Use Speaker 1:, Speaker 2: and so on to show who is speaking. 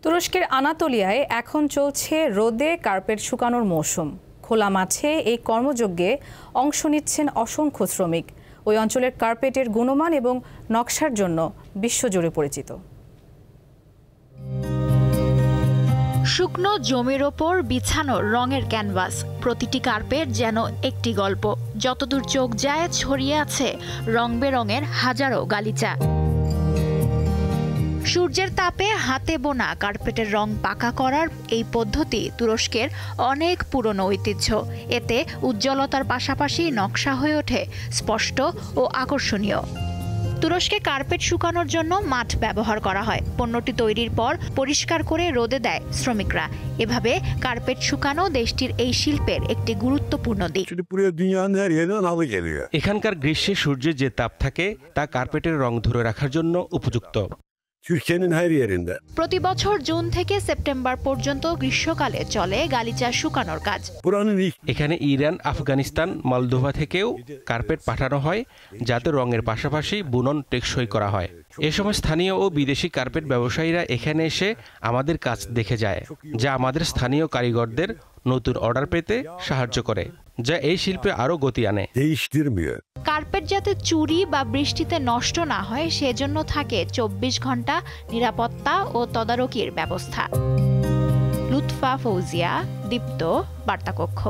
Speaker 1: তুরস্কের আনাতোলিয়ায় এখন চলছে রোদে কার্পেট শুকানোর মৌসুম। খোলা মাঠে এই কর্মযজ্ঞে অংশ নিচ্ছেন অসংখ্য শ্রমিক। ওই অঞ্চলের কার্পেটের গুণমান এবং নকশার জন্য বিশ্বজুড়ে পরিচিত।
Speaker 2: শুকনো জমির ওপর বিছানো রঙের ক্যানভাস, প্রতিটি কার্পেট যেন একটি গল্প। যতদূর চোখ যায় ছড়িয়ে আছে রং বেরঙের হাজারো গালিচা। সূর্যের তাপে হাতে বোনা কার্পেটের রং পাকা করার এই পদ্ধতি তুরস্কের অনেক পুরনো ঐতিহ্য। এতে উজ্জ্বলতার পাশাপাশি নকশা হয়ে ওঠে স্পষ্ট ও আকর্ষণীয়। তুরস্কে কার্পেট শুকানোর জন্য মাঠ ব্যবহার করা হয়। পণ্যটি তৈরির পর পরিষ্কার করে রোদে দেয় শ্রমিকরা। এভাবে কার্পেট শুকানো দেশটির এই শিল্পের একটি গুরুত্বপূর্ণ দিক।
Speaker 3: এখানকার গ্রীষ্মে সূর্যের যে তাপ থাকে তা কার্পেটের রং ধরে রাখার জন্য উপযুক্ত।
Speaker 2: প্রতি বছর জুন থেকে সেপ্টেম্বর পর্যন্ত গ্রীষ্মকালে চলে গালিচা শুকানোর কাজ।
Speaker 3: এখানে ইরান, আফগানিস্তান, মলদোভা থেকেও কার্পেট পাঠানো হয়, যাতে রঙের পাশাপাশি বুনন টেকসই করা হয়। এ সময় স্থানীয় ও বিদেশি কার্পেট ব্যবসায়ীরা এখানে এসে আমাদের কাজ দেখে যায়, যা আমাদের স্থানীয় কারিগরদের নতুন অর্ডার পেতে সাহায্য করে, যা এই শিল্পে আরও গতি আনে।
Speaker 2: কার্পেট যাতে চুরি বা বৃষ্টিতে নষ্ট না হয় সেজন্য থাকে 24 ঘন্টা নিরাপত্তা ও তদারকির ব্যবস্থা। লুৎফা ফৌজিয়া, দীপ্ত, বার্তাকক্ষ।